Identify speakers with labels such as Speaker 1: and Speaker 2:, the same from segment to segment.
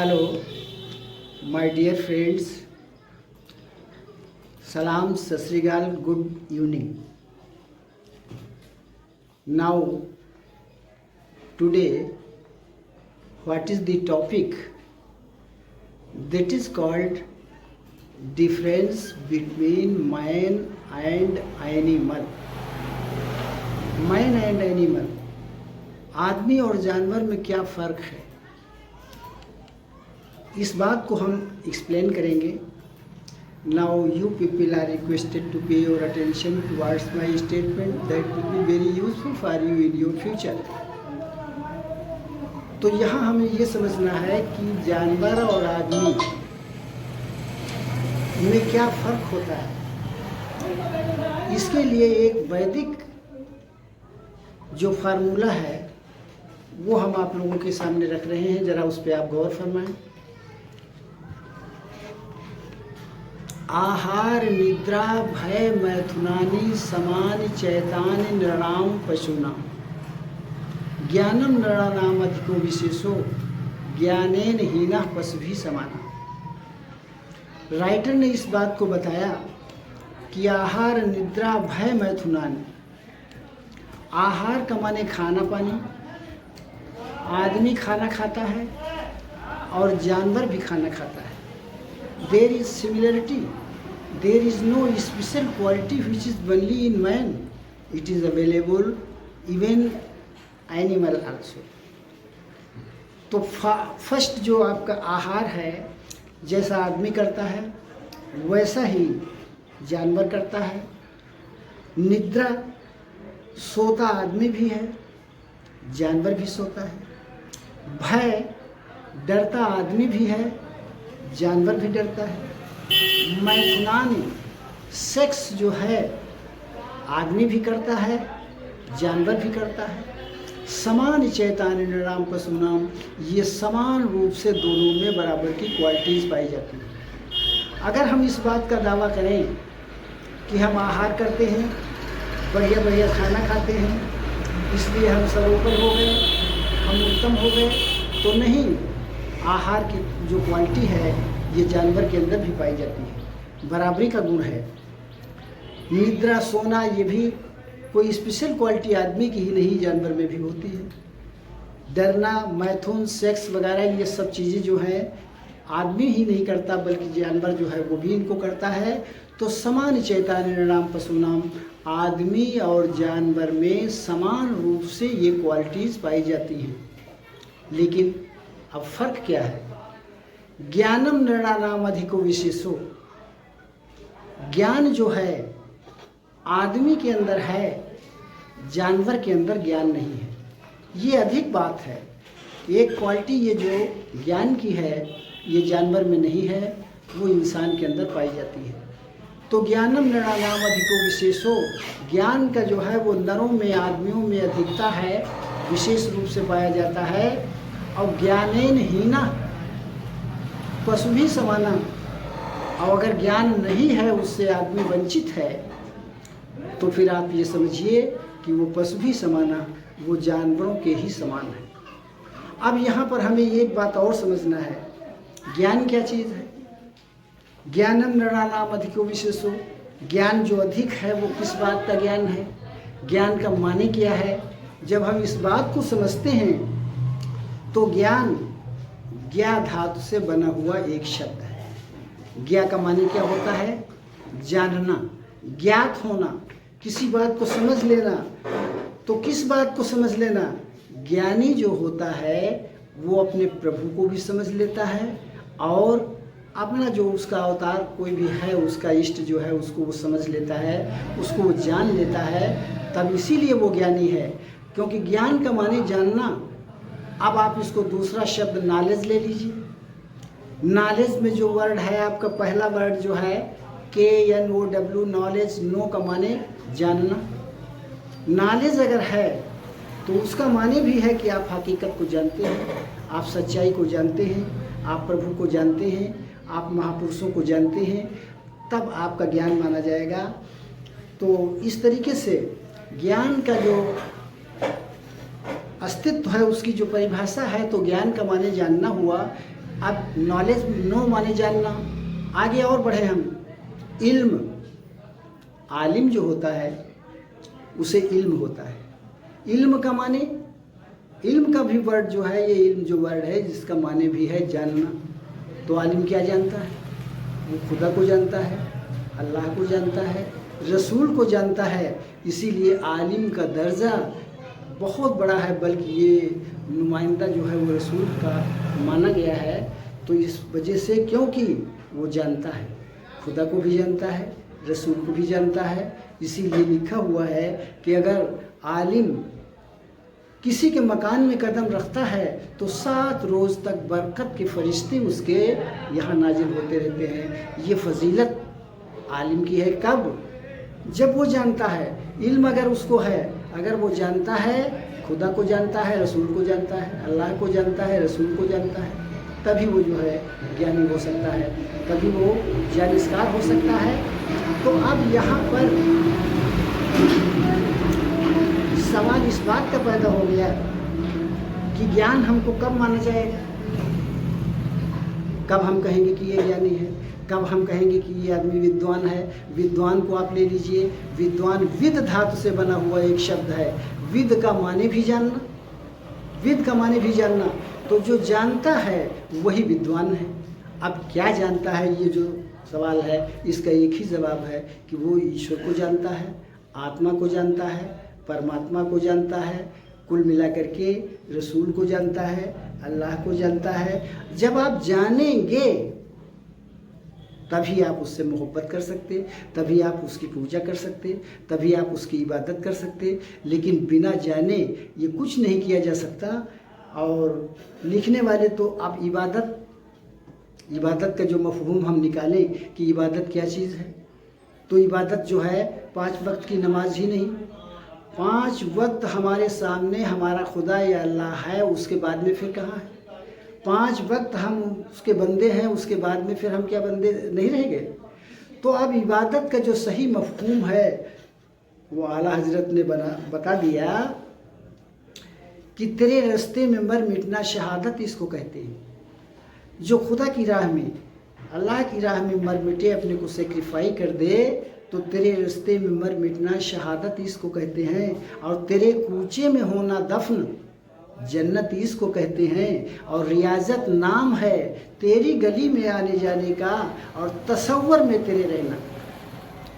Speaker 1: Hello, my dear friends. Salam, Sat Sri Akal, good evening. Now, today, what is the topic? That is called difference between man and animal. Man and animal, आदमी और जानवर में क्या फ़र्क है, इस बात को हम एक्सप्लेन करेंगे. Now you people are requested to pay your attention towards my statement that will be very useful for you in your future. तो यहाँ हमें ये समझना है कि जानवर और आदमी में क्या फ़र्क होता है. इसके लिए एक वैदिक जो फार्मूला है वो हम आप लोगों के सामने रख रहे हैं. ज़रा उस पर आप गौर फरमाएं. आहार निद्रा भय मैथुनानि समानि चैतानि नृणाम पशूनाम ज्ञानम नृणानाम अधिको विशेषो ज्ञानेन हीनः पशुभिः समानः. राइटर ने इस बात को बताया कि आहार निद्रा भय मैथुनानि, आहार का माने खाना पानी. आदमी खाना खाता है और जानवर भी खाना खाता है. There is similarity, there is no special quality which is only in man, it is available even animal also. तो फर्स्ट जो आपका आहार है, जैसा आदमी करता है वैसा ही जानवर करता है. निद्रा, सोता आदमी भी है, जानवर भी सोता है. भय, डरता आदमी भी है, जानवर भी डरता है. मैथुनानि, सेक्स जो है आदमी भी करता है, जानवर भी करता है. समान चैतानि नृणाम पशूनाम, ये समान रूप से दोनों में बराबर की क्वालिटीज़ पाई जाती हैं. अगर हम इस बात का दावा करें कि हम आहार करते हैं, बढ़िया बढ़िया खाना खाते हैं, इसलिए हम सर्वोपरि हो गए, हम उत्तम हो गए, तो नहीं. आहार की जो क्वालिटी है ये जानवर के अंदर भी पाई जाती है, बराबरी का गुण है. निद्रा, सोना, ये भी कोई स्पेशल क्वालिटी आदमी की ही नहीं, जानवर में भी होती है. डरना, मैथुन, सेक्स वगैरह, ये सब चीज़ें जो हैं आदमी ही नहीं करता बल्कि जानवर जो है वो भी इनको करता है. तो समान चैतानि नृणाम पशूनाम, आदमी और जानवर में समान रूप से ये क्वालिटीज़ पाई जाती हैं. लेकिन अब फर्क क्या है? ज्ञानम नृणानाम अधिको विशेषो, ज्ञान जो है आदमी के अंदर है, जानवर के अंदर ज्ञान नहीं है. ये अधिक बात है. एक क्वालिटी ये जो ज्ञान की है ये जानवर में नहीं है, वो इंसान के अंदर पाई जाती है. तो ज्ञानम नृणानाम अधिको विशेषो, ज्ञान का जो है वो नरों में, आदमियों में अधिकता है, विशेष रूप से पाया जाता है. और ज्ञानेन हीना पशुभिः समाना, और अगर ज्ञान नहीं है, उससे आदमी वंचित है, तो फिर आप ये समझिए कि वो पशुभिः समाना, वो जानवरों के ही समान है. अब यहाँ पर हमें एक बात और समझना है, ज्ञान क्या चीज़ है? ज्ञानम नृणानाम अधिको विशेषो, ज्ञान जो अधिक है वो किस बात का ज्ञान है? ज्ञान का माने क्या है? जब हम इस बात को समझते हैं तो ज्ञान ज्ञा धातु से बना हुआ एक शब्द है. ज्ञा का माने क्या होता है? जानना, ज्ञात होना, किसी बात को समझ लेना. तो किस बात को समझ लेना? ज्ञानी जो होता है वो अपने प्रभु को भी समझ लेता है और अपना जो उसका अवतार कोई भी है, उसका इष्ट जो है उसको वो समझ लेता है, उसको वो जान लेता है. तब इसीलिए वो ज्ञानी है, क्योंकि ज्ञान का माने जानना. अब आप इसको दूसरा शब्द नॉलेज ले लीजिए. नॉलेज में जो वर्ड है आपका, पहला वर्ड जो है KNOW, नॉलेज. नो का माने जानना. नॉलेज अगर है तो उसका माने भी है कि आप हकीकत को जानते हैं, आप सच्चाई को जानते हैं, आप प्रभु को जानते हैं, आप महापुरुषों को जानते हैं, तब आपका ज्ञान माना जाएगा. तो इस तरीके से ज्ञान का जो अस्तित्व है, उसकी जो परिभाषा है, तो ज्ञान का माने जानना हुआ. अब नॉलेज नो माने जानना, आगे और बढ़े हम। इल्म, आलिम जो होता है उसे इल्म होता है। इल्म का माने, इल्म का भी वर्ड जो है, ये इल्म जो वर्ड है जिसका माने भी है जानना। तो आलिम क्या जानता है? वो खुदा को जानता है, अल्लाह को जानता है, रसूल को जानता है। इसीलिए आलिम का दर्जा बहुत बड़ा है, बल्कि ये नुमाइंदा जो है वो रसूल का माना गया है। तो इस वजह से, क्योंकि वो जानता है, खुदा को भी जानता है, रसूल को भी जानता है। इसीलिए लिखा हुआ है कि अगर आलिम किसी के मकान में कदम रखता है तो 7 रोज़ तक बरकत के फरिश्ते उसके यहाँ नाजिल होते रहते हैं। ये फजीलत आलिम की है। कब? जब वो जानता है। इल्म अगर उसको है, अगर वो जानता है, खुदा को जानता है, रसूल को जानता है, अल्लाह को जानता है, रसूल को जानता है, तभी वो जो है ज्ञानी हो सकता है, तभी वो जानिस्कार हो सकता है। तो अब यहाँ पर सवाल इस बात का पैदा हो गया कि ज्ञान हमको कब माना जाएगा? कब हम कहेंगे कि ये ज्ञानी है? कब हम कहेंगे कि ये आदमी विद्वान है? विद्वान को आप ले लीजिए, विद्वान विद धातु से बना हुआ एक शब्द है। विद का माने भी जानना, विद का माने भी जानना। तो जो जानता है वही विद्वान है। अब क्या जानता है, ये जो सवाल है इसका एक ही जवाब है कि वो ईश्वर को जानता है, आत्मा को जानता है, परमात्मा को जानता है, कुल मिलाकर के रसूल को जानता है, अल्लाह को जानता है। जब आप जानेंगे तभी आप उससे मोहब्बत कर सकते, तभी आप उसकी पूजा कर सकते, तभी आप उसकी इबादत कर सकते। लेकिन बिना जाने ये कुछ नहीं किया जा सकता। और लिखने वाले तो आप इबादत का जो मफहूम हम निकालें कि इबादत क्या चीज़ है, तो इबादत जो है 5 वक्त की नमाज ही नहीं, 5 वक्त हमारे सामने हमारा खुदा या अल्लाह है, उसके बाद में फिर कहाँ है? 5 वक्त हम उसके बंदे हैं, उसके बाद में फिर हम क्या बंदे नहीं रह गए? तो अब इबादत का जो सही मफहूम है वो आला हजरत ने बता दिया कि तेरे रास्ते में मर मिटना शहादत इसको कहते हैं। जो खुदा की राह में, अल्लाह की राह में मर मिटे, अपने को सेक्रीफाई कर दे, तो तेरे रास्ते में मर मिटना शहादत इसको कहते हैं। और तेरे कूचे में होना दफन जन्नत इसको कहते हैं। और रियाजत नाम है तेरी गली में आने जाने का और तसव्वुर में तेरे रहना।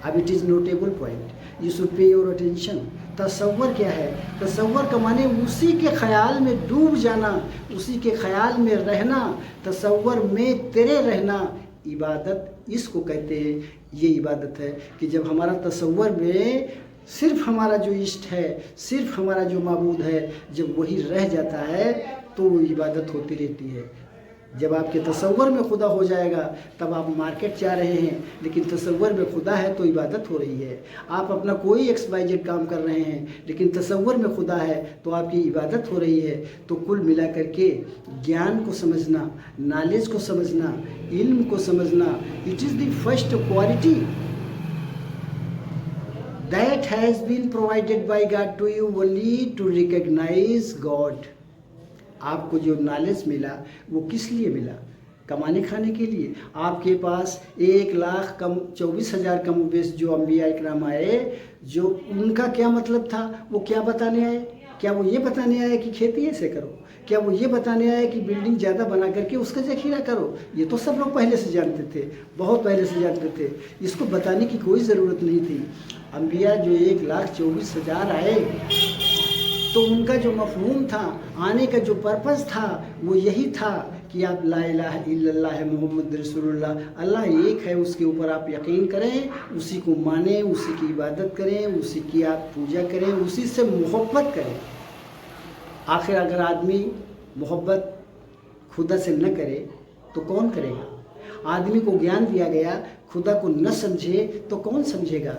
Speaker 1: अब it is notable point, you should pay your attention. तसव्वुर क्या है? तसव्वुर का माने उसी के ख्याल में डूब जाना, उसी के ख्याल में रहना, तसव्वुर में तेरे रहना। इबादत इसको कहते हैं। ये इबादत है कि जब हमारा तसव्वुर में सिर्फ हमारा जो इष्ट है, सिर्फ हमारा जो माबूद है, जब वही रह जाता है तो वो इबादत होती रहती है। जब आपके तसव्वुर में खुदा हो जाएगा तब आप मार्केट जा रहे हैं, लेकिन तसव्वुर में खुदा है तो इबादत हो रही है। आप अपना कोई XYZ काम कर रहे हैं लेकिन तसव्वुर में खुदा है तो आपकी इबादत हो रही है। तो कुल मिलाकर के ज्ञान को समझना, नॉलेज को समझना, इल्म को समझना, it is the first quality that has been provided by God to you only to recognize God। आपको जो नॉलेज मिला वो किस लिए मिला? कमाने खाने के लिए। आपके पास 1,24,000 कम बेस जो अम्बिया इकराम आए, जो उनका क्या मतलब था? वो क्या बताने आए? क्या वो ये बताने आए कि खेती ऐसे करो? क्या वो ये बताने आए कि बिल्डिंग ज़्यादा बना करके उसका ज़ख़ीरा करो? ये तो सब लोग पहले से जानते थे, बहुत पहले से जानते थे। इसको बताने की कोई ज़रूरत नहीं थी। अम्बिया जो 1,24,000 आए तो उनका जो मफहूम था, आने का जो पर्पज़ था, वो यही था कि आप ला इलाहा इल्लल्लाह मुहम्मद रसूलुल्लाह, अल्लाह एक है, उसके ऊपर आप यकीन करें, उसी को मानें, उसी की इबादत करें, उसी की आप पूजा करें, उसी से मोहब्बत करें। आखिर अगर आदमी मोहब्बत खुदा से न करे तो कौन करेगा? आदमी को ज्ञान दिया गया, खुदा को न समझे तो कौन समझेगा?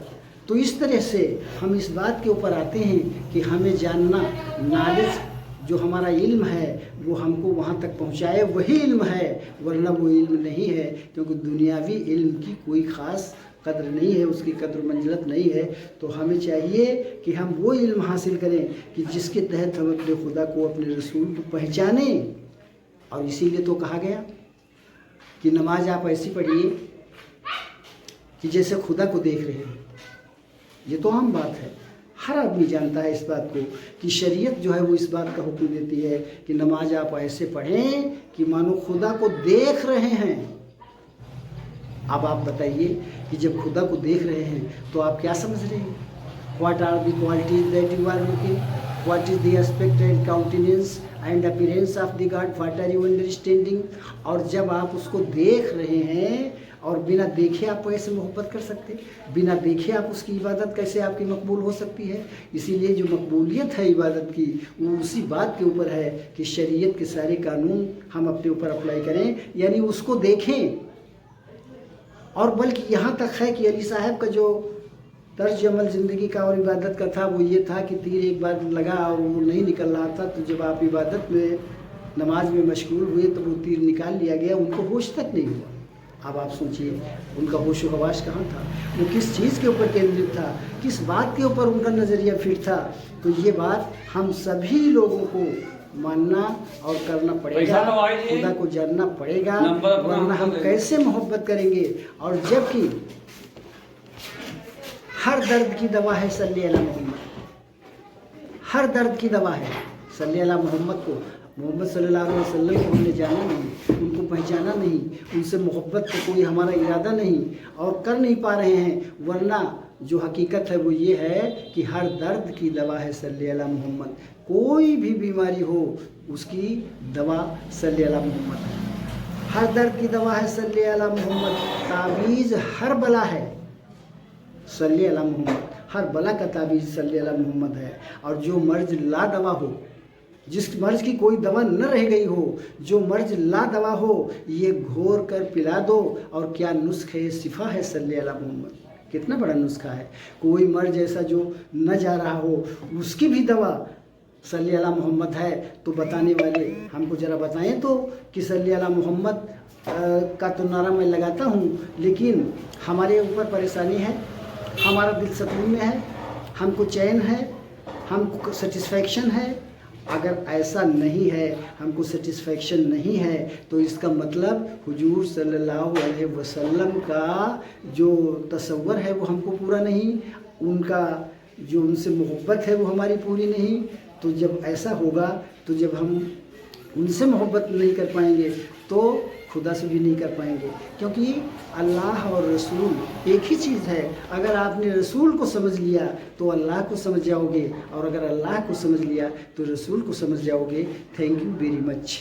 Speaker 1: तो इस तरह से हम इस बात के ऊपर आते हैं कि हमें जानना, नॉलेज जो हमारा इल्म है वो हमको वहाँ तक पहुँचाए, वही इल्म है, वरना वो इल्म नहीं है। क्योंकि दुनियावी इल्म की कोई ख़ास कद्र नहीं है, उसकी कद्र मंजिलत नहीं है। तो हमें चाहिए कि हम वो इल्म हासिल करें कि जिसके तहत हम अपने खुदा को, अपने रसूल को पहचानें। और इसीलिए तो कहा गया कि नमाज आप ऐसी पढ़िए कि जैसे खुदा को देख रहे हैं। ये तो आम बात है, हर आदमी जानता है इस बात को कि शरीयत जो है वो इस बात का हुक्म देती है कि नमाज आप ऐसे पढ़ें कि मानो खुदा को देख रहे हैं। अब आप बताइए कि जब खुदा को देख रहे हैं तो आप क्या समझ रहे हैं? What are the qualities that you are looking? What is the aspect and countenance and appearance of the God? What are you understanding? और जब आप उसको देख रहे हैं और बिना देखे आप कैसे मोहब्बत कर सकते, बिना देखे आप उसकी इबादत कैसे आपकी मकबूल हो सकती है? इसीलिए जो मकबूलियत है इबादत की वो उसी बात के ऊपर है कि शरीयत के सारे कानून हम अपने ऊपर अप्लाई करें, यानी उसको देखें। और बल्कि यहाँ तक है कि अली साहब का जो तर्ज अमल ज़िंदगी का और इबादत का था वो ये था कि तीर एक बार लगा और वो नहीं निकल रहा था, तो जब आप इबादत में नमाज में मशगूल हुए तो वो तीर निकाल लिया गया, उनको होश तक नहीं हुआ। अब आप सोचिए उनका होश हवास कहाँ था, वो किस चीज़ के ऊपर केंद्रित था, किस बात के ऊपर उनका नज़रिया फिट था। तो ये बात हम सभी लोगों को मानना और करना पड़ेगा, खुदा को जानना पड़ेगा, वरना हम कैसे मोहब्बत करेंगे। और जबकि हर दर्द की दवा है सल्ली अला मोहम्मद, हर दर्द की दवा है सल्ली अला मोहम्मद को। मोहम्मद सल्लल्लाहु अलैहि वसल्लम को हमने जाना नहीं, उनको पहचाना नहीं, उनसे मोहब्बत का कोई हमारा इरादा नहीं और कर नहीं पा रहे हैं। वरना जो हकीकत है वो ये है कि हर दर्द की दवा है सल्ली अला मोहम्मद। कोई भी बीमारी हो उसकी दवा सल्ली अला मोहम्मद है। हर दर्द की दवा है सल्ली अला मोहम्मद। ताबीज़ हर बला है सल्ली अला मोहम्मद, हर बला का ताबीज़ सल्ली अला मोहम्मद है। और जो मर्ज ला दवा हो, जिस मर्ज की कोई दवा न रह गई हो, जो मर्ज ला दवा हो, ये घोर कर पिला दो। और क्या नुस्खे शिफा है सल्ली अला मोहम्मद। कितना बड़ा नुस्खा है। कोई मर्ज ऐसा जो न जा रहा हो उसकी भी दवा सल्ली अला मोहम्मद है। तो बताने वाले हमको ज़रा बताएं तो कि सल्ली अला मोहम्मद का तो नारा मैं लगाता हूँ, लेकिन हमारे ऊपर परेशानी है, हमारा दिल सकून में है, हमको चैन है, हमको सेटिस्फैक्शन है। अगर ऐसा नहीं है, हमको सेटिस्फैक्शन नहीं है, तो इसका मतलब हुजूर सल्लल्लाहु अलैहि वसल्लम का जो तसव्वुर है वो हमको पूरा नहीं, उनका जो उनसे मोहब्बत है वो हमारी पूरी नहीं। तो जब ऐसा होगा, तो जब हम उनसे मोहब्बत नहीं कर पाएंगे तो खुदा से भी नहीं कर पाएंगे, क्योंकि अल्लाह और रसूल एक ही चीज़ है। अगर आपने रसूल को समझ लिया तो अल्लाह को समझ जाओगे, और अगर अल्लाह को समझ लिया तो रसूल को समझ जाओगे। Thank you very much.